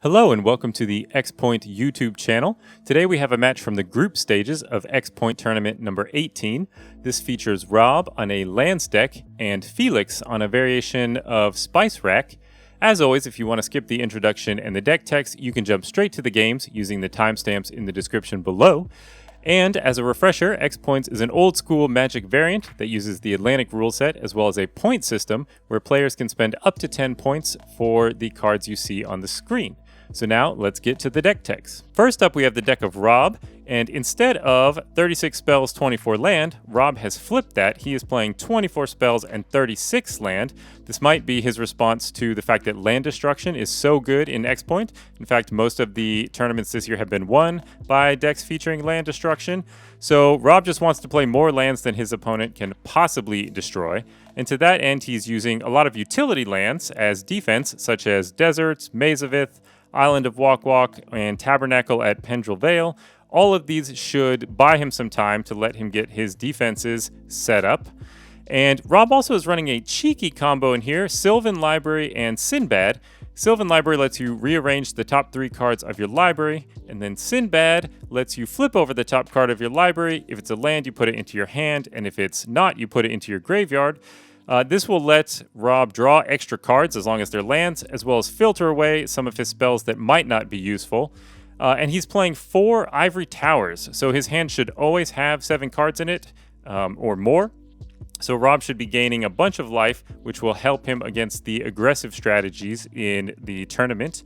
Hello and welcome to the X Point YouTube channel. Today we have a match from the group stages of X Point tournament number 18. This features Rob on a lands deck and Felix on a variation of Spice Rack. As always, if you want to skip the introduction and the deck text, you can jump straight to the games using the timestamps in the description below. And as a refresher, X Points is an old school Magic variant that uses the Atlantic rule set as well as a point system where players can spend up to 10 points for the cards you see on the screen. So now let's get to the deck text. First up, we have the deck of Rob, and instead of 36 spells, 24 land, Rob has flipped that. He is playing 24 spells and 36 land. This might be his response to the fact that land destruction is so good in X Point. In fact, most of the tournaments this year have been won by decks featuring land destruction. So Rob just wants to play more lands than his opponent can possibly destroy. And to that end, he's using a lot of utility lands as defense, such as Deserts, Maze of Ith, Island of Walk Walk, and Tabernacle at Pendrell Vale. All of these should buy him some time to let him get his defenses set up. And Rob also is running a cheeky combo in here, Sylvan Library and Sinbad. Sylvan Library lets you rearrange the top 3 cards of your library, and then Sinbad lets you flip over the top card of your library. If it's a land, you put it into your hand, and if it's not, you put it into your graveyard. This will let Rob draw extra cards as long as they're lands, as well as filter away some of his spells that might not be useful. And he's playing 4 Ivory Towers, so his hand should always have 7 cards in it, or more. So Rob should be gaining a bunch of life, which will help him against the aggressive strategies in the tournament.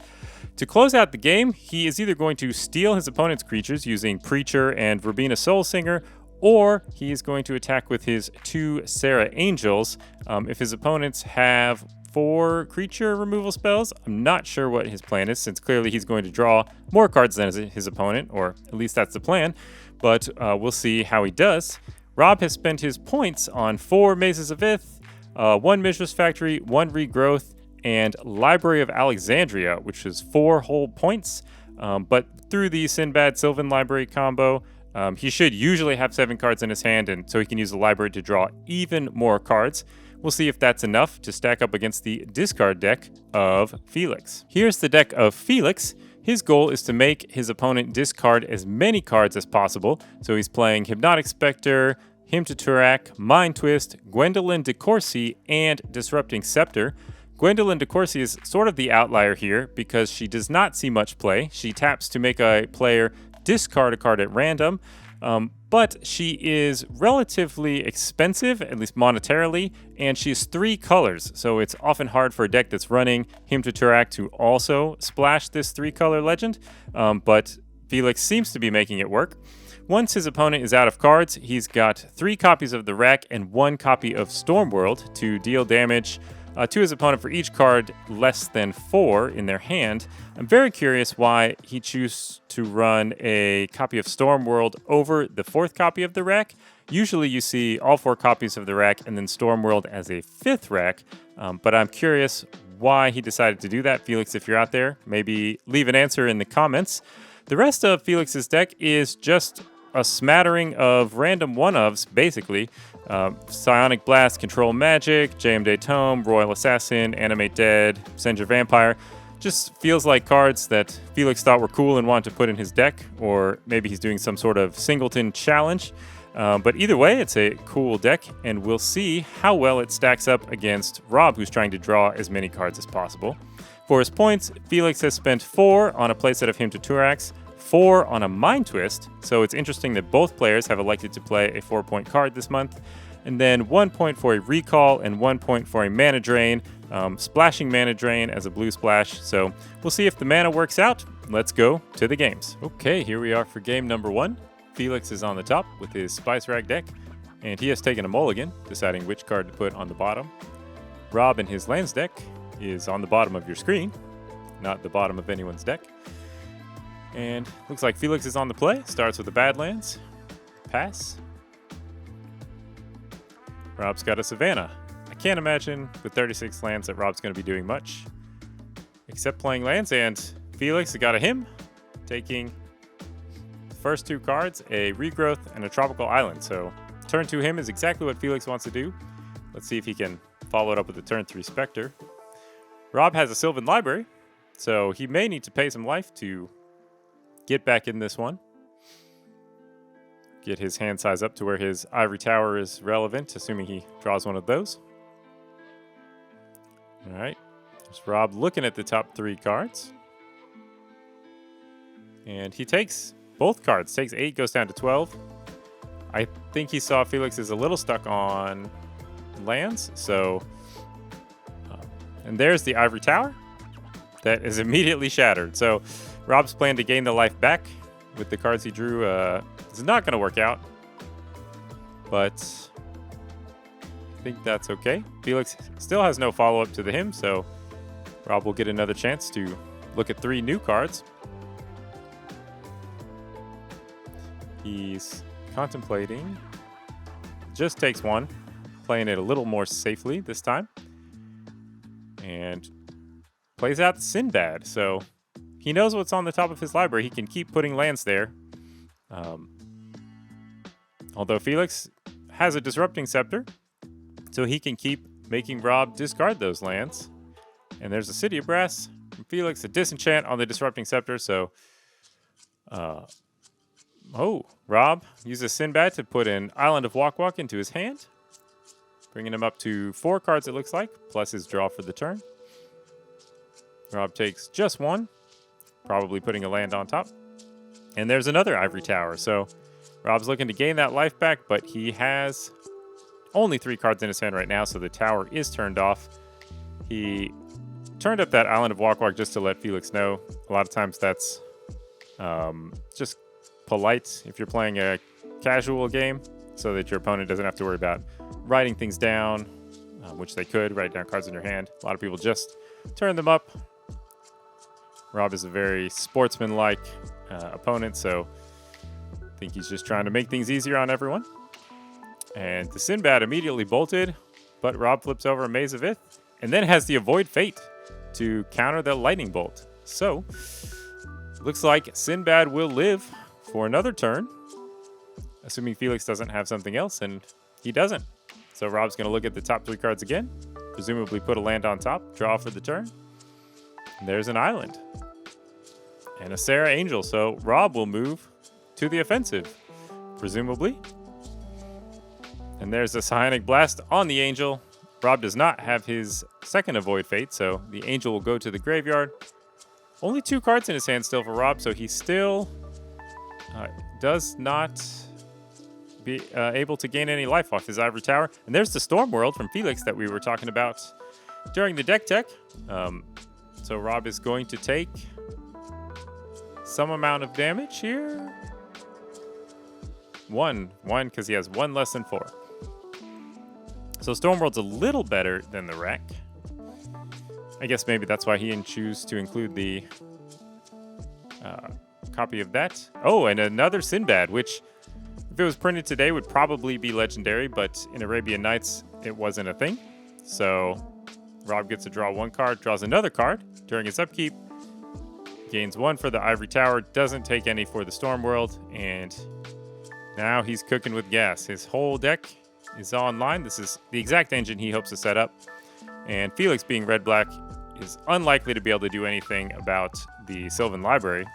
To close out the game, he is either going to steal his opponent's creatures using Preacher and Verbena Soulsinger, or he is going to attack with his 2 Sarah Angels. If his opponents have 4 creature removal spells, I'm not sure what his plan is, since clearly he's going to draw more cards than his opponent, or at least that's the plan, but we'll see how he does. Rob has spent his points on 4 Mazes of Ith, 1 Mishra's Factory, 1 Regrowth, and Library of Alexandria, which is 4 whole points. But through the Sinbad Sylvan Library combo, he should usually have 7 cards in his hand, and so he can use the library to draw even more cards. We'll see if that's enough to stack up against the discard deck of Felix. Here's the deck of Felix. His goal is to make his opponent discard as many cards as possible. So he's playing Hypnotic Spectre, Hymn to Turak, Mind Twist, Gwendolyn de Courcy, and Disrupting Scepter. Gwendolyn de Courcy is sort of the outlier here because she does not see much play. She taps to make a player discard a card at random, but she is relatively expensive, at least monetarily, and she's 3 colors, so it's often hard for a deck that's running Hymn to Turak to also splash this 3-color legend, but Felix seems to be making it work. Once his opponent is out of cards, he's got 3 copies of the Rack and 1 copy of Stormworld to deal damage to his opponent for each card less than 4 in their hand. I'm very curious why he chose to run a copy of Stormworld over the 4th copy of the Rack. Usually you see all 4 copies of the Rack and then Stormworld as a 5th Rack, but I'm curious why he decided to do that. Felix, if you're out there, maybe leave an answer in the comments. The rest of Felix's deck is just a smattering of random one-ofs, basically. Psionic Blast, Control Magic, JMD Tome, Royal Assassin, Animate Dead, Send Your Vampire. Just feels like cards that Felix thought were cool and wanted to put in his deck, or maybe he's doing some sort of singleton challenge. But either way, it's a cool deck, and we'll see how well it stacks up against Rob, who's trying to draw as many cards as possible. For his points, Felix has spent 4 on a playset of Hymn to Turak, 4 on a Mind Twist, so it's interesting that both players have elected to play a 4-point card this month, and then 1 point for a Recall and 1 point for a Mana Drain, splashing Mana Drain as a blue splash, so we'll see if the mana works out. Let's go to the games. Okay, here we are for game number 1. Felix is on the top with his Spice Rack deck, and he has taken a mulligan, deciding which card to put on the bottom. Rob and his lands deck is on the bottom of your screen, not the bottom of anyone's deck. And looks like Felix is on the play. Starts with the Badlands. Pass. Rob's got a Savannah. I can't imagine with 36 lands that Rob's going to be doing much, except playing lands, and Felix got a Hymn, taking the first 2 cards, a Regrowth and a Tropical Island. So turn 2 Hymn is exactly what Felix wants to do. Let's see if he can follow it up with a turn 3 Spectre. Rob has a Sylvan Library, So he may need to pay some life to get back in this one. Get his hand size up to where his ivory tower is relevant, assuming he draws one of those. All right. There's Rob looking at the top 3 cards. And he takes both cards. Takes 8, goes down to 12. I think he saw Felix is a little stuck on lands. So, and there's the ivory tower. That is immediately shattered. So Rob's plan to gain the life back with the cards he drew is not going to work out. But I think that's okay. Felix still has no follow-up to the hymn, so Rob will get another chance to look at 3 new cards. He's contemplating. Just takes 1. Playing it a little more safely this time. And plays out Sinbad. So he knows what's on the top of his library. He can keep putting lands there. Although Felix has a Disrupting Scepter, so he can keep making Rob discard those lands. And there's a City of Brass from Felix, a Disenchant on the Disrupting Scepter. So, Rob uses Sinbad to put an Island of Walk Walk into his hand, bringing him up to 4 cards, it looks like, plus his draw for the turn. Rob takes just 1, probably putting a land on top. And there's another ivory tower. So Rob's looking to gain that life back, but he has only 3 cards in his hand right now, so the tower is turned off. He turned up that Island of Walk Walk just to let Felix know. A lot of times that's just polite if you're playing a casual game, so that your opponent doesn't have to worry about writing things down, which they could, write down cards in your hand. A lot of people just turn them up. Rob is a very sportsman-like opponent, so I think he's just trying to make things easier on everyone. And the Sinbad immediately bolted, but Rob flips over a Maze of Ith, and then has the Avoid Fate to counter the Lightning Bolt. So, looks like Sinbad will live for another turn, assuming Felix doesn't have something else, and he doesn't. So Rob's going to look at the top 3 cards again, presumably put a land on top, draw for the turn. And there's an island. And a Sarah Angel, so Rob will move to the offensive, presumably. And there's a Psionic Blast on the Angel. Rob does not have his second Avoid Fate, so the Angel will go to the graveyard. Only 2 cards in his hand still for Rob, so he still does not be able to gain any life off his ivory tower. And there's the Storm World from Felix that we were talking about during the deck tech. So Rob is going to take some amount of damage here. One, because he has 1 less than 4. So Stormworld's a little better than the Wreck. I guess maybe that's why he didn't choose to include the copy of that. Oh, and another Sinbad, which if it was printed today would probably be legendary, but in Arabian Nights it wasn't a thing. So Rob gets to draw 1 card, draws another card during his upkeep, gains 1 for the Ivory Tower, doesn't take any for the Storm World, and now he's cooking with gas. His whole deck is online. This is the exact engine he hopes to set up. And Felix, being red-black, is unlikely to be able to do anything about the Sylvan Library,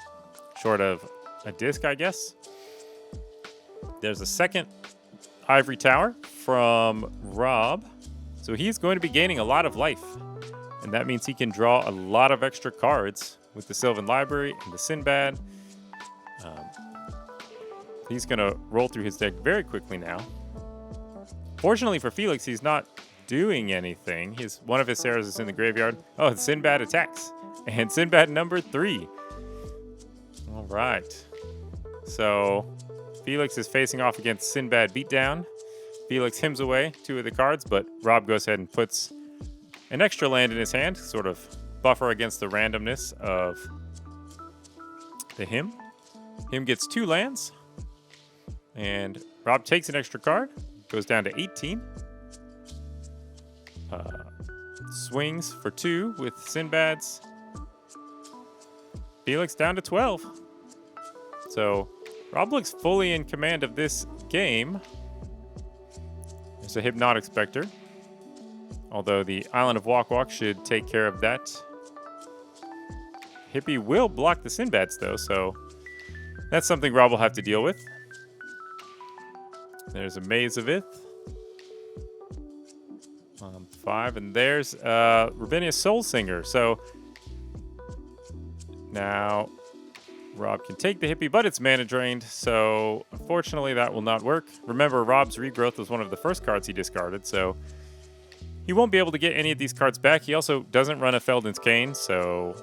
short of a disc, I guess. There's a second Ivory Tower from Rob. So he's going to be gaining a lot of life. And that means he can draw a lot of extra cards with the Sylvan Library and the Sinbad. He's going to roll through his deck very quickly now. Fortunately for Felix, he's not doing anything. One of his Sarahs is in the graveyard. Oh, Sinbad attacks. And Sinbad number 3. All right. So Felix is facing off against Sinbad Beatdown. Felix hymns away 2 of the cards, but Rob goes ahead and puts an extra land in his hand, sort of buffer against the randomness of the hymn. Hymn gets 2 lands, and Rob takes an extra card, goes down to 18. Swings for 2 with Sinbad's. Felix down to 12. So Rob looks fully in command of this game. There's a Hypnotic Spectre, although the Island of Walk Walk should take care of that. Hippie will block the Sinbads, though, so that's something Rob will have to deal with. There's a Maze of Ith. 5, and there's Rabinius Soul Singer. So now Rob can take the Hippie, but it's mana drained, so unfortunately that will not work. Remember, Rob's Regrowth was one of the first cards he discarded, so he won't be able to get any of these cards back. He also doesn't run a Felden's Cane, so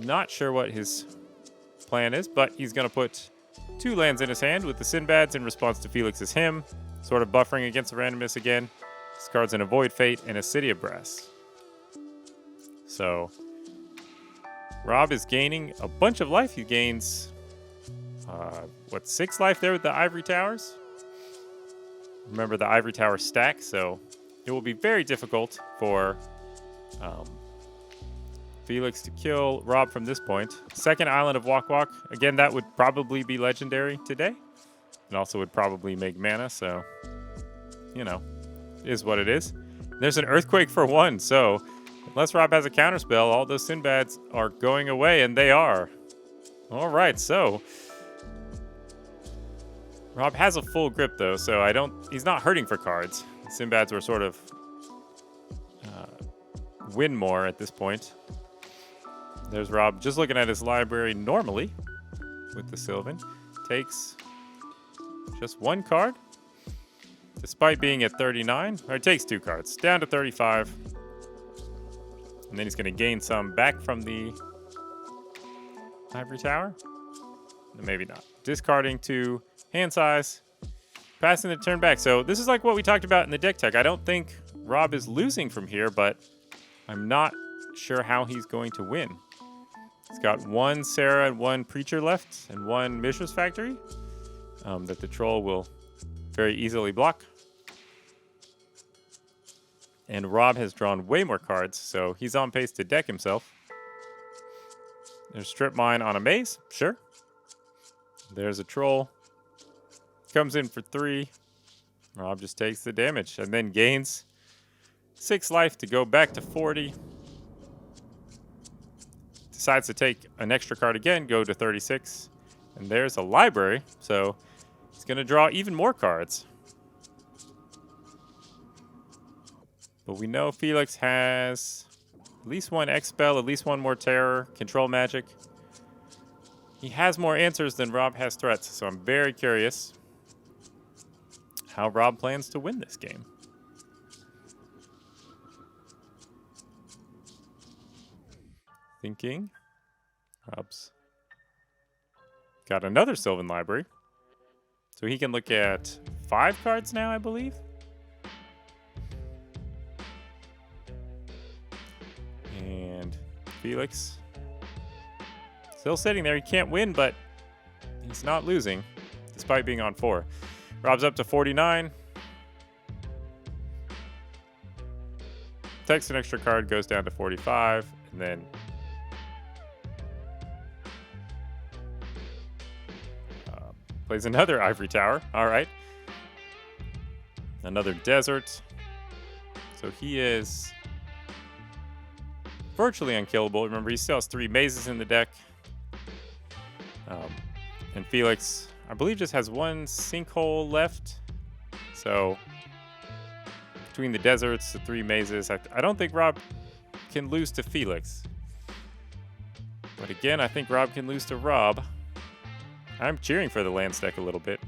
not sure what his plan is, but he's going to put 2 lands in his hand with the Sinbads in response to Felix's Hymn, sort of buffering against the randomness again. Discards an Avoid Fate and a City of Brass. So Rob is gaining a bunch of life. He gains, 6 life there with the Ivory Towers? Remember, the Ivory Tower stack, so it will be very difficult for Felix to kill Rob from this point. Second Island of Walk Walk. Again, that would probably be legendary today. And also would probably make mana, so, you know, is what it is. There's an Earthquake for 1, so unless Rob has a counterspell, all those Sinbads are going away, and they are. All right, so Rob has a full grip, though, so he's not hurting for cards. Sinbads were sort of win more at this point. There's Rob just looking at his library normally with the Sylvan. Takes just 1 card, despite being at 39. Or it takes 2 cards, down to 35. And then he's going to gain some back from the Ivory Tower. Maybe not. Discarding 2 hand size, passing the turn back. So this is like what we talked about in the deck tech. I don't think Rob is losing from here, but I'm not sure how he's going to win. He's got 1 Sarah and 1 Preacher left, and 1 Mishra's Factory that the Troll will very easily block. And Rob has drawn way more cards, so he's on pace to deck himself. There's Strip Mine on a Maze, sure. There's a Troll. Comes in for 3. Rob just takes the damage and then gains 6 life to go back to 40. Decides to take an extra card again, go to 36. And there's a library, so he's going to draw even more cards. But we know Felix has at least 1 X-Spell, at least 1 more Terror, Control Magic. He has more answers than Rob has threats, so I'm very curious how Rob plans to win this game. Thinking. Rob's got another Sylvan Library. So he can look at 5 cards now, I believe. And Felix still sitting there. He can't win, but he's not losing, despite being on 4. Rob's up to 49. Takes an extra card, goes down to 45, and then plays another Ivory Tower. All right. Another Desert. So he is virtually unkillable. Remember, he still has 3 mazes in the deck. And Felix, I believe, just has 1 Sinkhole left. So between the Deserts, the 3 mazes, I don't think Rob can lose to Felix. But again, I think Rob can lose to Rob. I'm cheering for the land stack a little bit.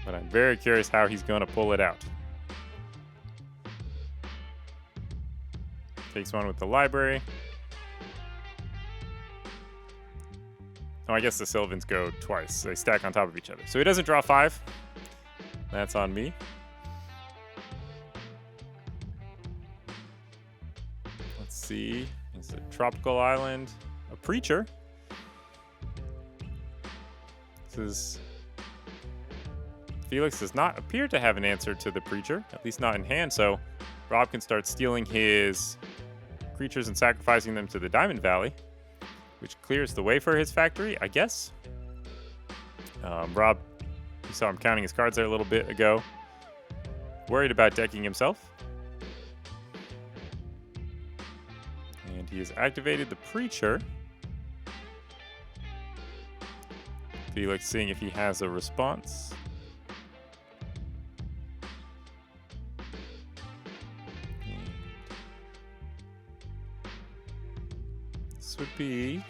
But I'm very curious how he's going to pull it out. Takes 1 with the library. Oh, I guess the Sylvans go twice. They stack on top of each other. So he doesn't draw 5. That's on me. Let's see. It's a Tropical Island. A Preacher. Felix does not appear to have an answer to the Preacher, at least not in hand, so Rob can start stealing his creatures and sacrificing them to the Diamond Valley, which clears the way for his factory, I guess. Rob, you saw him counting his cards there a little bit ago. Worried about decking himself. And He has activated the Preacher. Felix seeing if he has a response. This would be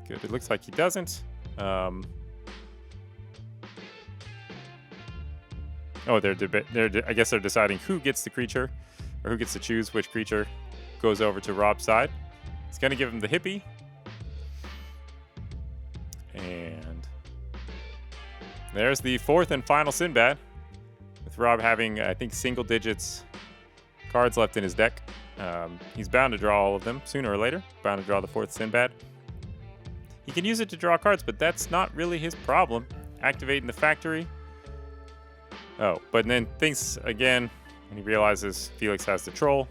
good. It looks like he doesn't. Oh, I guess they're deciding who gets the creature, or who gets to choose which creature goes over to Rob's side. It's going to give him the hippie. And there's the fourth and final Sinbad, with Rob having, I think, single digits cards left in his deck. He's bound to draw all of them sooner or later. Bound to draw the fourth Sinbad. He can use it to draw cards, but that's not really his problem. Activating the factory. Oh, but then thinks again, and he realizes Felix has the troll.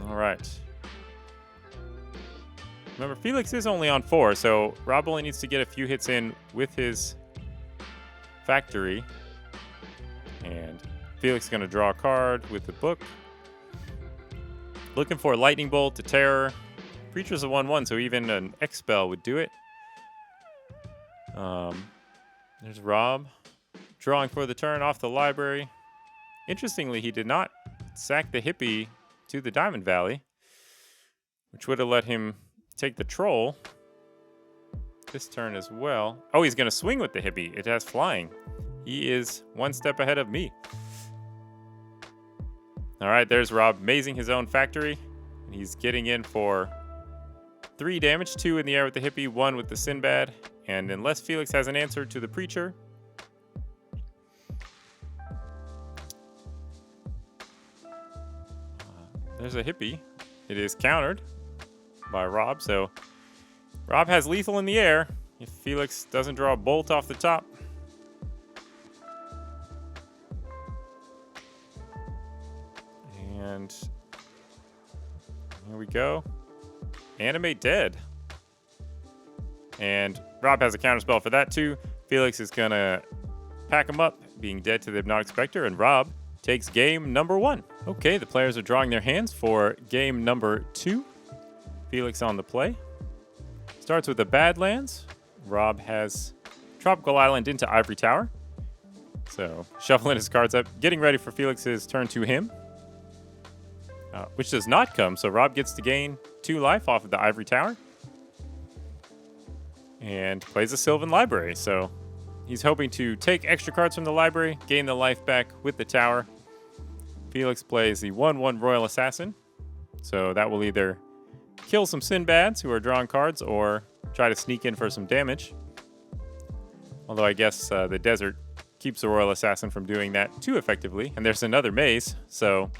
All right. Remember, Felix is only on 4, so Rob only needs to get a few hits in with his factory. And Felix is going to draw a card with the book. Looking for a lightning bolt to terror. Preacher's a 1/1, so even an X spell would do it. There's Rob drawing for the turn off the library. Interestingly, he did not sack the hippie to the Diamond Valley, which would have let him take the troll this turn as well. Oh, he's going to swing with the hippie. It has flying. He is one step ahead of me. All right, there's Rob mazing his own factory. And he's getting in for 3 damage, 2 in the air with the hippie, 1 with the Sinbad. And unless Felix has an answer to the Preacher, there's a hippie. It is countered by Rob, so Rob has lethal in the air if Felix doesn't draw a bolt off the top. And here we go. Animate Dead. And Rob has a counterspell for that too. Felix is gonna pack him up, being dead to the Hypnotic Spectre, and Rob takes game number 1. Okay, the players are drawing their hands for game number 2. Felix on the play. Starts with the Badlands. Rob has Tropical Island into Ivory Tower. So shuffling his cards up, getting ready for Felix's turn to him. Which does not come, so Rob gets to gain 2 life off of the Ivory Tower. And plays a Sylvan Library, so he's hoping to take extra cards from the library, gain the life back with the tower. Felix plays the 1/1 Royal Assassin, so that will either kill some Sinbads who are drawing cards or try to sneak in for some damage. Although I guess the desert keeps the Royal Assassin from doing that too effectively. And there's another maze, so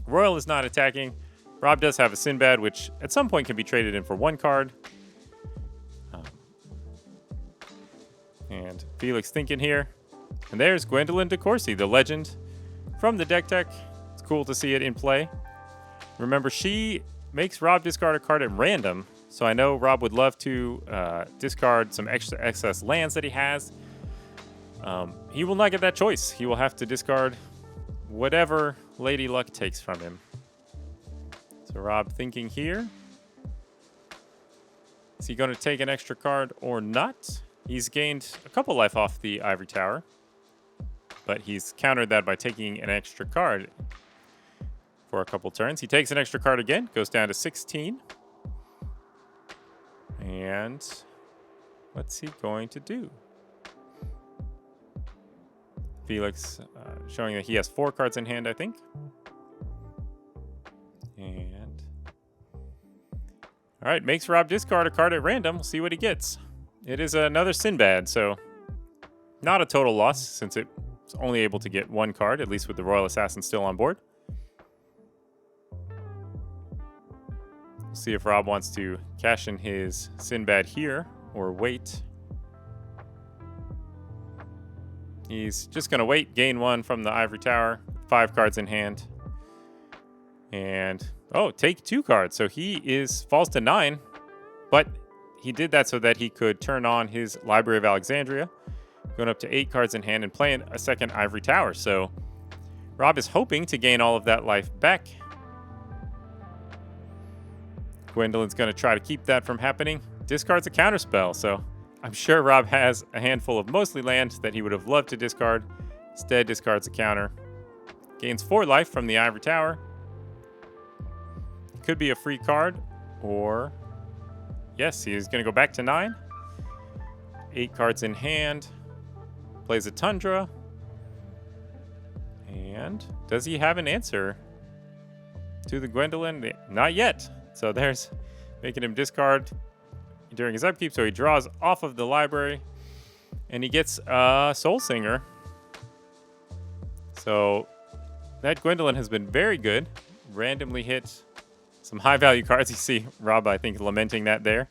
Royal is not attacking. Rob does have a Sinbad, which at some point can be traded in for 1 card. And Felix thinking here. And there's Gwendolyn DeCourcy, the legend from the deck tech. It's cool to see it in play. Remember, she makes Rob discard a card at random. So I know Rob would love to discard some extra excess lands that he has. He will not get that choice. He will have to discard whatever Lady Luck takes from him. So Rob thinking here. Is he going to take an extra card or not? He's gained a couple life off the Ivory Tower, but he's countered that by taking an extra card for a couple turns. He takes an extra card again, goes down to 16. And what's he going to do? Felix showing that he has 4 cards in hand, I think. And all right, makes Rob discard a card at random. We'll see what he gets. It is another Sinbad, so not a total loss since it's only able to get 1 card, at least with the Royal Assassin still on board. We'll see if Rob wants to cash in his Sinbad here or wait. He's just going to wait, gain 1 from the Ivory Tower, 5 cards in hand. And, oh, take 2 cards. So he falls to 9, but he did that so that he could turn on his Library of Alexandria, going up to 8 cards in hand and playing a second Ivory Tower. So Rob is hoping to gain all of that life back. Gwendolyn's going to try to keep that from happening. Discards a counterspell, so I'm sure Rob has a handful of mostly land that he would have loved to discard. Instead, discards a counter. Gains 4 life from the Ivory Tower. Could be a free card, or... Yes, he is going to go back to 9. 8 cards in hand. Plays a Tundra. And does he have an answer to the Gwendolyn? Not yet. So there's making him discard during his upkeep. So he draws off of the library. And he gets Soul Singer. So that Gwendolyn has been very good. Randomly hit some high value cards. You see Rob, I think, lamenting that there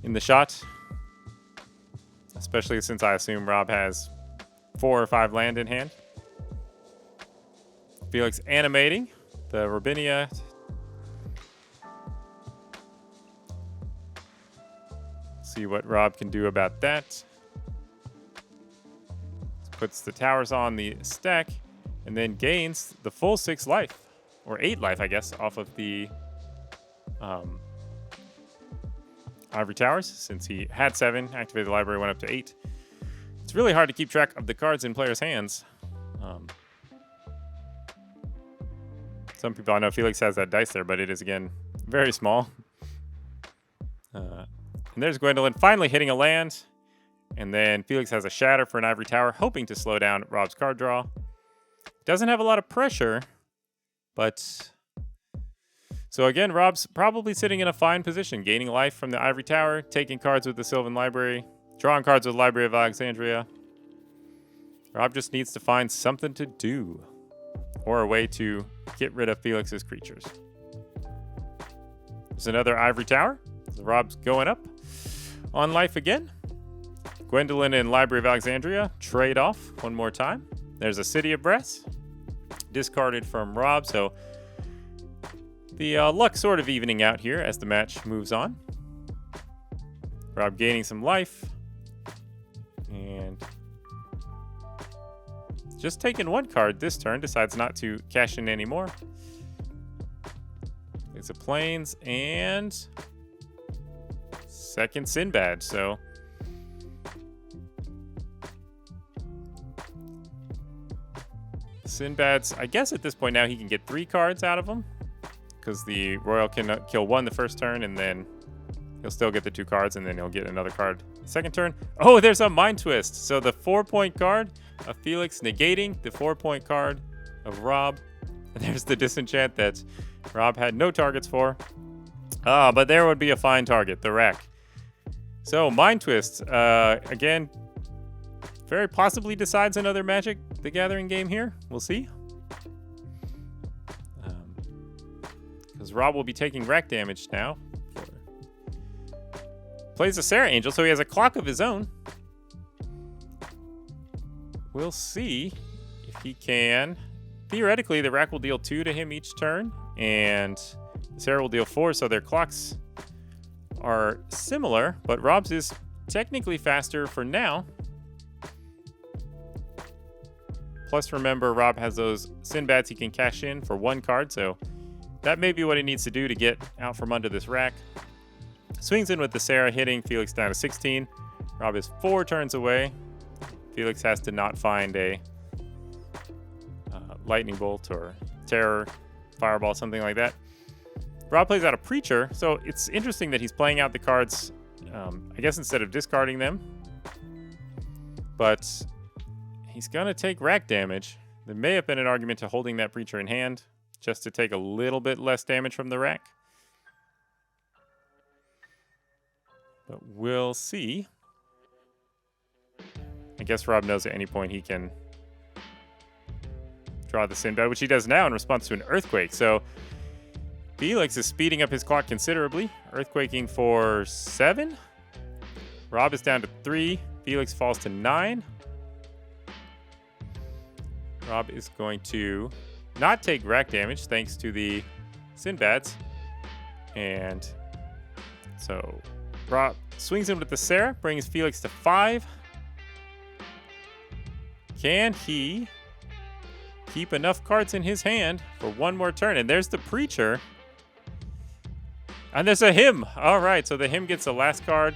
in the shot. Especially since I assume Rob has 4 or 5 land in hand. Felix animating the Robinia. See what Rob can do about that. Puts the towers on the stack and then gains the full 6 life, or 8 life, I guess, off of the Ivory Towers. Since he had 7, activated the library, went up to 8. It's really hard to keep track of the cards in players' hands. Some people, I know Felix has that dice there, but it is, again, very small. And there's Gwendolyn finally hitting a land. And then Felix has a Shatter for an Ivory Tower, hoping to slow down Rob's card draw. Doesn't have a lot of pressure, but... So again, Rob's probably sitting in a fine position, gaining life from the Ivory Tower, taking cards with the Sylvan Library, drawing cards with Library of Alexandria. Rob just needs to find something to do, or a way to get rid of Felix's creatures. There's another Ivory Tower. So Rob's going up on life again. Gwendolyn and Library of Alexandria trade off one more time. There's a City of Brass, discarded from Rob, so the luck sort of evening out here as the match moves on. Rob gaining some life, and just taking 1 card this turn, decides not to cash in anymore. It's a Plains and second Sinbad, so Sinbad's, I guess at this point now he can get 3 cards out of them, because the Royal can kill 1 the first turn, and then he'll still get the 2 cards, and then he'll get another card second turn. Oh, there's a Mind Twist. So the 4-point card of Felix negating the 4-point card of Rob. And there's the disenchant that Rob had no targets for. But there would be a fine target, the rack. So Mind Twist, again, very possibly decides another Magic the Gathering game here. We'll see. Because Rob will be taking rack damage now. Plays a Sarah Angel, so he has a clock of his own. We'll see if he can. Theoretically, the rack will deal 2 to him each turn, and Sarah will deal 4, so their clocks are similar, but Rob's is technically faster for now. Plus, remember, Rob has those Sinbads he can cash in for 1 card, so that may be what he needs to do to get out from under this rack. Swings in with the Sarah, hitting Felix down to 16. Rob is 4 turns away. Felix has to not find a Lightning Bolt or Terror, Fireball, something like that. Rob plays out a Preacher, so it's interesting that he's playing out the cards, I guess, instead of discarding them. But he's going to take rack damage. There may have been an argument to holding that Preacher in hand, just to take a little bit less damage from the rack. But we'll see. I guess Rob knows at any point he can draw the Sinbad, which he does now in response to an Earthquake. So Felix is speeding up his clock considerably. Earthquaking for 7. Rob is down to 3. Felix falls to 9. Rob is going to not take rack damage thanks to the Sinbads. And so Rob swings in with the Sarah, brings Felix to 5. Can he keep enough cards in his hand for one more turn. And there's the Preacher. And there's a Hymn. All right, so the Hymn gets the last card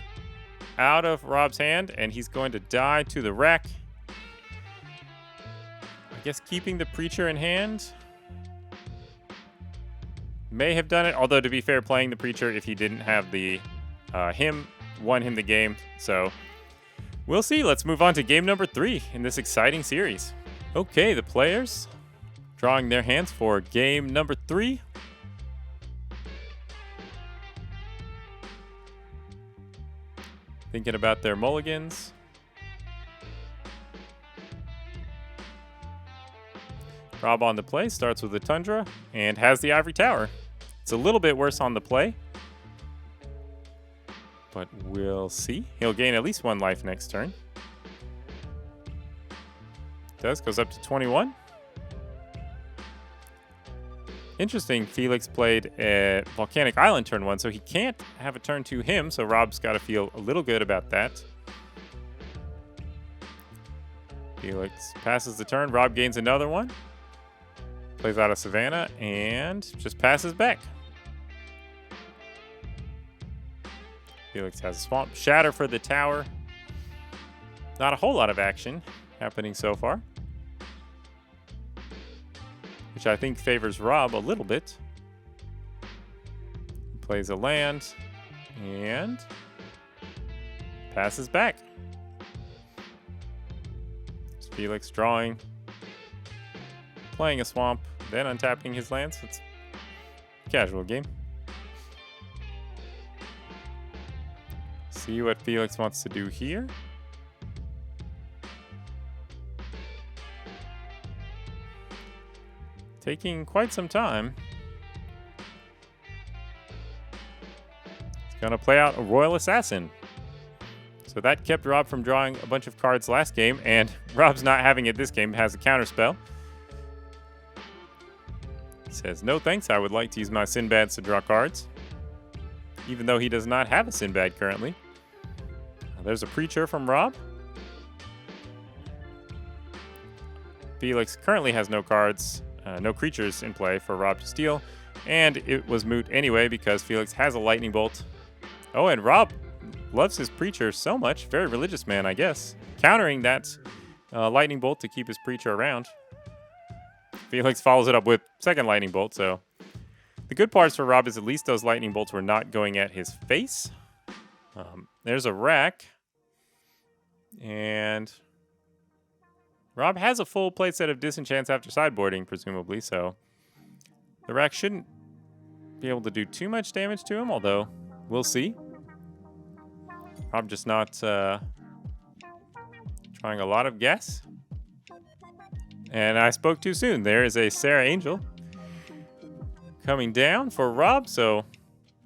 out of Rob's hand, and he's going to die to the rack. I guess keeping the Preacher in hand may have done it. Although, to be fair, playing the Preacher, if he didn't have the Hymn, won him the game. So we'll see. Let's move on to game number 3 in this exciting series. Okay, the players drawing their hands for game number 3. Thinking about their mulligans. Rob on the play starts with the Tundra and has the Ivory Tower. It's a little bit worse on the play, but we'll see. He'll gain at least 1 life next turn. Goes up to 21. Interesting, Felix played at Volcanic Island turn 1, so he can't have a turn 2 Hymn, so Rob's got to feel a little good about that. Felix passes the turn. Rob gains another one. Plays out of Savannah and just passes back. Felix has a Swamp Shatter for the tower. Not a whole lot of action happening so far, which I think favors Rob a little bit. Plays a land and passes back. It's Felix drawing, playing a swamp, then untapping his lands. It's a casual game. See what Felix wants to do here. Taking quite some time. He's going to play out a Royal Assassin. So that kept Rob from drawing a bunch of cards last game, and Rob's not having it this game. Has a counterspell. He says, no thanks, I would like to use my Sinbads to draw cards, even though he does not have a Sinbad currently. There's a Preacher from Rob. Felix currently has no cards, no creatures in play for Rob to steal, and it was moot anyway because Felix has a Lightning Bolt. Oh, and Rob loves his Preacher so much. Very religious man, I guess. Countering that Lightning Bolt to keep his Preacher around. Felix follows it up with second Lightning Bolt, so the good parts for Rob is at least those Lightning Bolts were not going at his face. There's a rack. And Rob has a full play set of disenchants after sideboarding, presumably, so the rack shouldn't be able to do too much damage to him, although we'll see. Rob just not trying a lot of gas. And I spoke too soon. There is a Sarah Angel coming down for Rob, so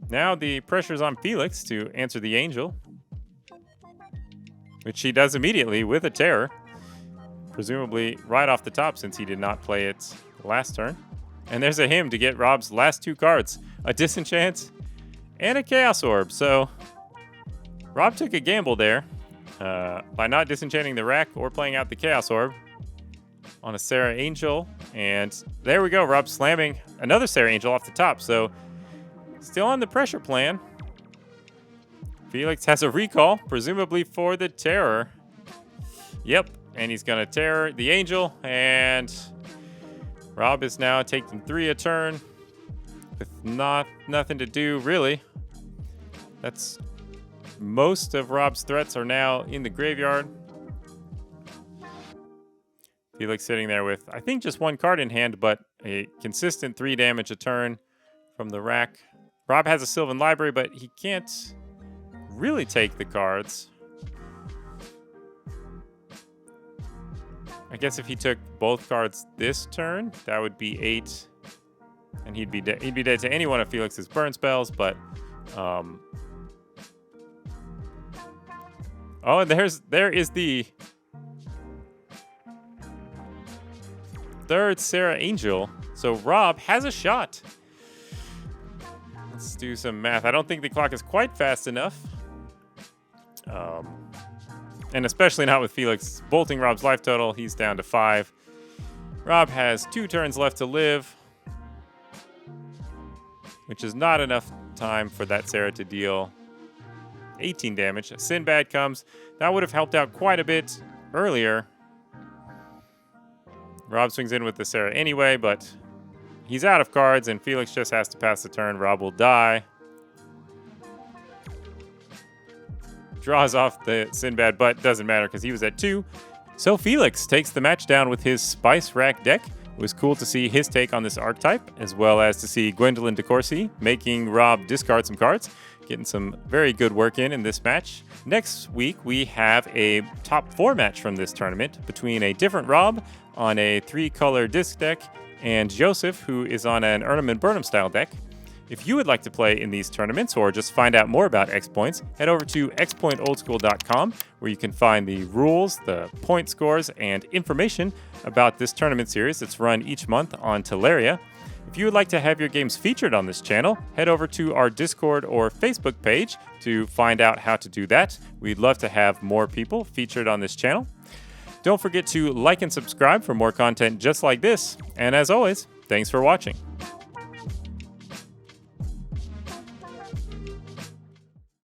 now the pressure's on Felix to answer the Angel, which she does immediately with a Terror. Presumably right off the top since he did not play it last turn. And there's a Hymn to get Rob's last 2 cards. A Disenchant and a Chaos Orb. So Rob took a gamble there by not disenchanting the rack or playing out the Chaos Orb on a Sarah Angel. And there we go. Rob slamming another Sarah Angel off the top. So still on the pressure plan. Felix has a recall, presumably for the Terror. Yep. And he's going to Terror the Angel, and Rob is now taking 3 a turn with nothing to do, really. That's most of Rob's threats are now in the graveyard. Felix sitting there with, I think, just 1 card in hand, but a consistent 3 damage a turn from the rack. Rob has a Sylvan Library, but he can't really take the cards. I guess if he took both cards this turn, that would be 8, and he'd be dead to any one of Felix's burn spells. But oh, and there is the third Sarah Angel. So Rob has a shot. Let's do some math. I don't think the clock is quite fast enough. And especially not with Felix bolting Rob's life total. He's down to 5. Rob has 2 turns left to live, which is not enough time for that Sarah to deal 18 damage. Sinbad comes. That would have helped out quite a bit earlier. Rob swings in with the Sarah anyway, but he's out of cards, and Felix just has to pass the turn. Rob will die. Draws off the Sinbad, but doesn't matter because he was at 2. So Felix takes the match down with his Spice Rack deck. It was cool to see his take on this archetype, as well as to see Gwendolyn DeCourcy making Rob discard some cards, getting some very good work in this match. Next week, we have a top 4 match from this tournament between a different Rob on a 3-color disc deck and Joseph, who is on an Ernem and Burnham style deck. If you would like to play in these tournaments or just find out more about X-Points, head over to xpointoldschool.com, where you can find the rules, the point scores, and information about this tournament series that's run each month on Teleria. If you would like to have your games featured on this channel, head over to our Discord or Facebook page to find out how to do that. We'd love to have more people featured on this channel. Don't forget to like and subscribe for more content just like this. And as always, thanks for watching.